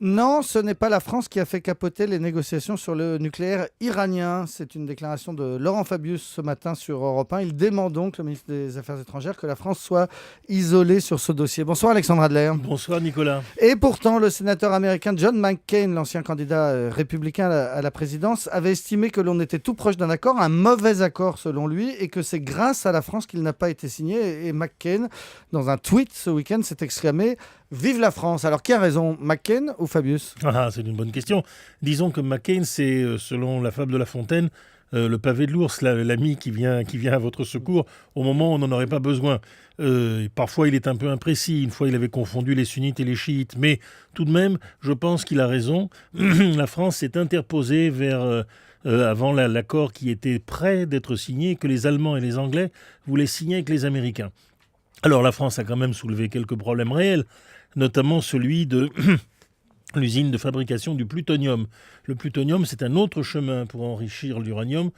Non, ce n'est pas la France qui a fait capoter les négociations sur le nucléaire iranien. C'est une déclaration de Laurent Fabius ce matin sur Europe 1. Il demande donc, le ministre des Affaires étrangères, que la France soit isolée sur ce dossier. Bonsoir Alexandre Adler. Bonsoir Nicolas. Et pourtant, le sénateur américain John McCain, l'ancien candidat républicain à la présidence, avait estimé que l'on était tout proche d'un accord, un mauvais accord selon lui, et que c'est grâce à la France qu'il n'a pas été signé. Et McCain, dans un tweet ce week-end, s'est exclamé « Vive la France !» Alors qui a raison, McCain ou Fabius? C'est une bonne question. Disons que McCain, c'est, selon la fable de La Fontaine, le pavé de l'ours, l'ami qui vient à votre secours au moment où on n'en aurait pas besoin. Parfois, il est un peu imprécis. Une fois, il avait confondu les sunnites et les chiites. Mais tout de même, je pense qu'il a raison. La France s'est interposée avant l'accord qui était prêt d'être signé, que les Allemands et les Anglais voulaient signer avec les Américains. Alors, la France a quand même soulevé quelques problèmes réels, notamment celui de l'usine de fabrication du plutonium. Le plutonium, c'est un autre chemin pour enrichir l'uranium,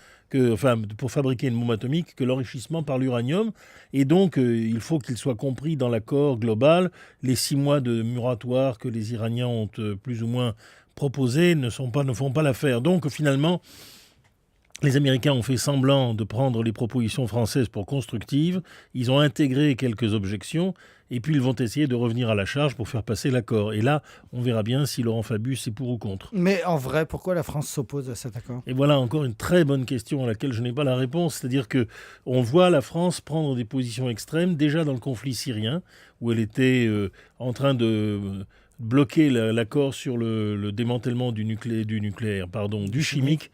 pour fabriquer une bombe atomique, que l'enrichissement par l'uranium. Et donc, il faut qu'il soit compris dans l'accord global. Les 6 mois de moratoire que les Iraniens ont plus ou moins proposés ne font pas l'affaire. Donc, finalement, les Américains ont fait semblant de prendre les propositions françaises pour constructives. Ils ont intégré quelques objections et puis ils vont essayer de revenir à la charge pour faire passer l'accord. Et là, on verra bien si Laurent Fabius est pour ou contre. Mais en vrai, pourquoi la France s'oppose à cet accord? Et voilà encore une très bonne question à laquelle je n'ai pas la réponse. C'est-à-dire que on voit la France prendre des positions extrêmes déjà dans le conflit syrien, où elle était en train de bloquer l'accord sur le démantèlement du chimique,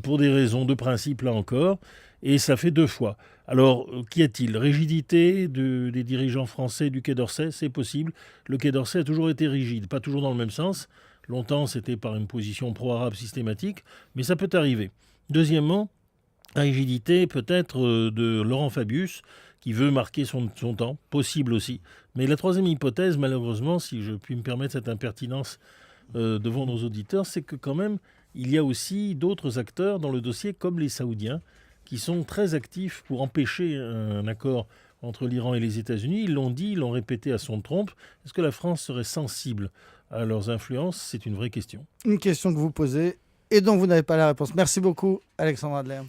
pour des raisons de principe là encore. Et ça fait 2 fois. Alors, qu'y a-t-il? Rigidité des dirigeants français du Quai d'Orsay, c'est possible. Le Quai d'Orsay a toujours été rigide, pas toujours dans le même sens. Longtemps, c'était par une position pro-arabe systématique, mais ça peut arriver. Deuxièmement, la rigidité peut-être de Laurent Fabius, qui veut marquer son temps, possible aussi. Mais la troisième hypothèse, malheureusement, si je puis me permettre cette impertinence devant nos auditeurs, c'est que quand même, il y a aussi d'autres acteurs dans le dossier, comme les Saoudiens, qui sont très actifs pour empêcher un accord entre l'Iran et les États-Unis. Ils l'ont dit, ils l'ont répété à son trompe. Est-ce que la France serait sensible à leurs influences? C'est une vraie question. Une question que vous posez et dont vous n'avez pas la réponse. Merci beaucoup, Alexandre Adler.